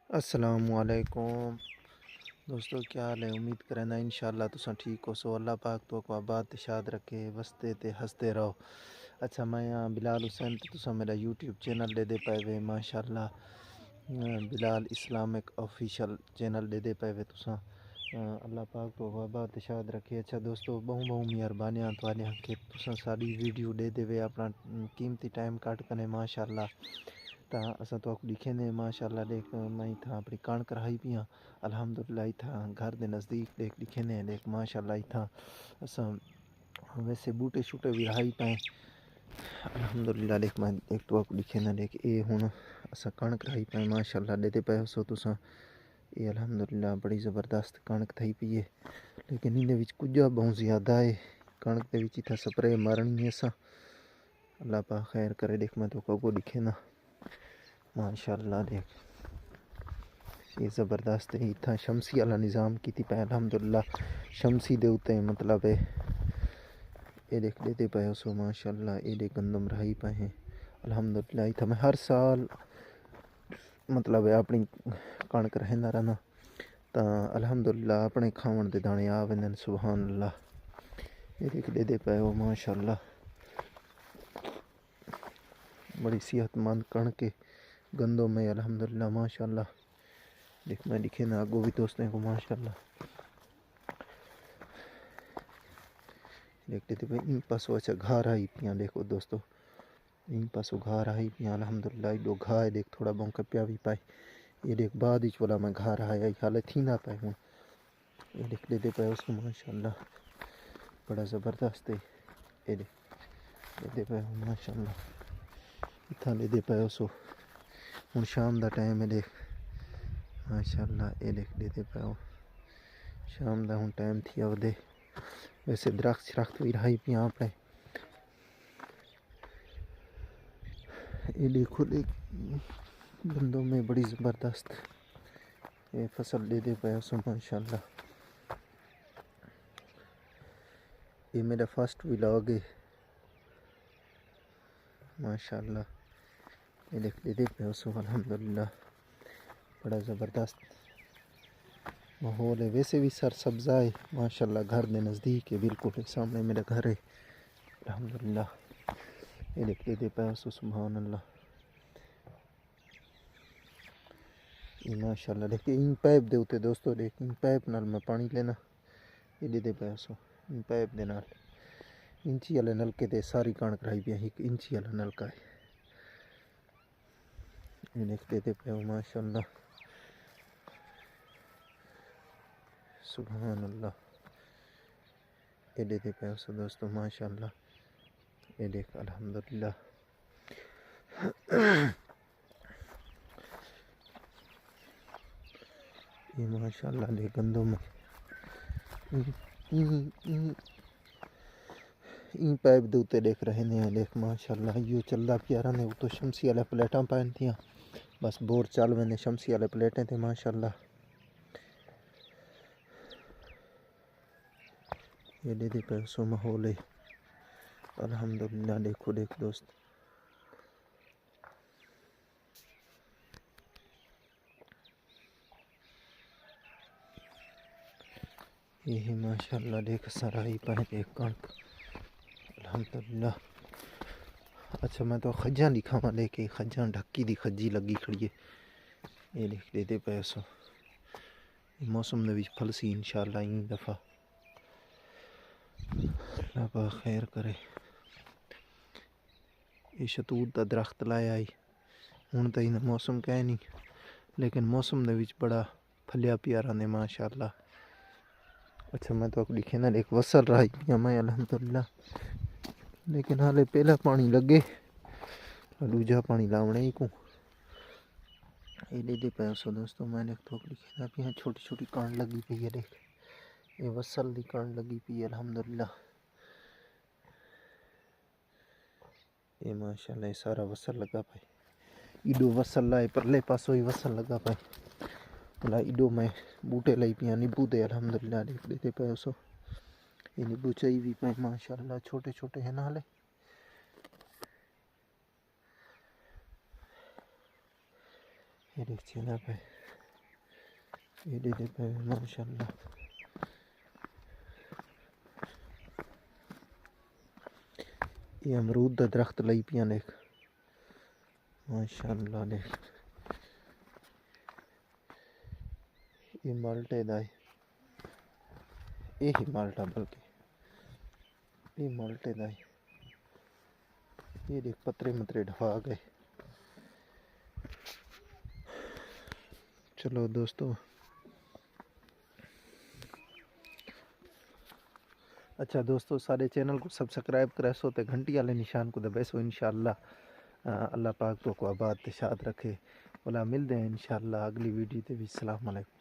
अस्सलामुअलैकुम दोस्तों, क्या हाल है। उम्मीद करना इंशाअल्लाह तुसां ठीक हो। सो अल्लाह पाक तो को आबाद शाद रखे, वसते ते हंसते रहो। अच्छा, मैं यहाँ बिलाल हुसैन, तो तुसां मेरा यूट्यूब चैनल दे पाए वे माशाअल्लाह। बिलाल इस्लामिक ऑफिशियल चैनल दे पाए वे तुसां। अल्लाह पाक तो आबाद शाद रखे। अच्छा दोस्तों, बहु बहु मेहरबानियां तुहाडियां कि तुसां साडी वीडियो दे वे अपना कीमती टाइम कट कने माशाअल्लाह। तो अस तो दिखे ने माशाअल्लाह। देख मैं इतना अपनी कणक रही पियाँ अल्हम्दुलिल्लाह। इतना घर के नज़दीक देख दिखे ने देख माशाअल्लाह। इतना अस वैसे बूटे शूटे भी रही पाए अल्हम्दुलिल्लाह। देख मैं देख तो दिखे ना देख ये हूँ अस कणक रही पाए माशाअल्लाह। देते पे सो तुसा ये अल्हम्दुलिल्लाह बड़ी ज़बरदस्त कणक थी पी है। लेकिन इन कुछ बहुत ज़्यादा है कणक के इतना स्प्रे मारनी है। अस अल्लाह पा खैर करे। देख मैं तो कगो दिखे ना माशाअल्लाह। देख ये ज़बरदस्त है। इतना शमसी वाला निज़ाम की पे अल्हम्दुलिल्लाह। शमसी दे उते मतलब है ये देख देते पे सो माशाअल्लाह। ये देख गंदम रही पे हैं अल्हम्दुलिल्लाह। इतना मैं हर साल मतलब है अपनी कणक रहना रहना तो अल्हम्दुलिल्लाह अपने खावन के दाने आ वेंदे सुभान अल्लाह। ये देख देते पे हो माशाअल्लाह। बड़ी सेहतमंद कणक है गंदम में अल्हम्दुलिल्लाह माशाअल्लाह। देख मैं दिखे ना आगो भी दोस्तों को माशाअल्लाह। देख देते भाई इन पासों अच्छा घा रही पियाँ देखो दोस्तों। इन पासों घा रही पियाँ अल्हम्दुलिल्लाह। दो घा है देख थोड़ा बहुत प्या भी पाए। ये देख बाद ही वाला मैं घा रहा है हाल थी ना पाए हूँ। ये देख देते पाए उसको माशाअल्लाह बड़ा ज़बरदस्त है। ये देख देते पाए माशाअल्लाह। इतना ले दे पाए उसको हूँ शाम का टाइम है देख माशाअल्लाह। ये देख देते पाओ शाम का हूँ टाइम थी आवदे। वैसे दरख्त शरख्त भी रही पियाँ अपने। ये देखो देख बंदों में बड़ी ज़बरदस्त ये फसल दे दे पाया सो माशाअल्लाह। ये मेरा फर्स्ट व्लॉग है माशाअल्लाह। ये देख दे दे पाया सो अल्हम्दुलिल्लाह बड़ा ज़बरदस्त माहौल है। वैसे भी सर सब्ज़ा है माशाअल्लाह। घर के नज़दीक है बिल्कुल सामने मेरा घर है अल्हम्दुलिल्लाह। ये देख दे दे पाया सो सुभान अल्लाह। ये माशाअल्लाह देखिए इन पाइप दे उते दोस्तों देख इन पाइप नाल मैं पानी लेना। ये दे दे पाया सो इन पाइप दे नाल इंची वाले नलके ते सारी कणक रही पी एक इंची वाला नलका है। ये देख देते पे माशाअल्लाह सुभान अल्लाह। ये देते पे सो दोस्तों माशाअल्लाह। ये देख अल्हम्दुलिल्लाह ये माशाअल्लाह देख गंदों में इन पाइप दे उत्ते देख रहे ने देख माशाअल्लाह। यो चलदा प्यारा ने तो शमसी वाले प्लेटां पाइन थियां बस बोर चल वेंदे शमसी वाले प्लेटें थे माशाअल्लाह। ये दे दे पे सो माहौल है अल्हम्दुलिल्लाह। देखो देख दोस्त ये है माशाअल्लाह। देख सारा ही पाए देख कणक अल्हम्दुलिल्लाह। अच्छा मैं तो खज्जा दिखावा लेके खज्जा ढक्की दी खज्जी लगी खड़ी है। ये देख देते पे सो मौसम ने फलसी इंशाअल्लाह इन दफ़ा अल्लाह खैर करे। ये शतूत का दरख्त लाया है हूँ तो इन मौसम कह नहीं लेकिन मौसम ने बड़ा फलिया प्यारा ने माशाअल्लाह। अच्छा मैं तो दिखे ना एक वसल रही पियाँ मैं अल्हम्दुलिल्लाह। लेकिन हाले पहला पानी लगे दूजा पानी लावने ही को। ये दे पे सो दोस्तों मैं देख तो लिखे ना पियाँ छोटी छोटी कांड लगी पी है। देख ये वसल की कांड लगी पी है अल्हम्दुलिल्लाह। ये माशाअल्लाह सारा वसल लगा पाए इडो वसल लाए परले पासों ही वसल लगा पाए भला इडो में बूटे लाई पियाँ नींबू दे अल्हम्दुलिल्लाह। देख देते पे सो ये नींबू चाहिए भी पाए माशाअल्लाह छोटे छोटे हैं नाले। ये देख चला पे ये दे पे माशाल्लाह। ये अमरूद दा दरख्त लई पियां देख माशाल्लाह देख। ये माल्टे दा है, ये ही माल्टा बल्कि ये माल्टे दा है। ये देख पतरे मतरे ढफा गए। चलो दोस्तों, अच्छा दोस्तों, सारे चैनल को सब्सक्राइब करे सो ते घंटी वाले निशान को दबाइसो। इंशाअल्लाह अल्लाह पाक तो को आबाद शाद रखे। वला मिलते हैं इंशाअल्लाह अगली वीडियो ते भी। अस्सलाम वालेकुम।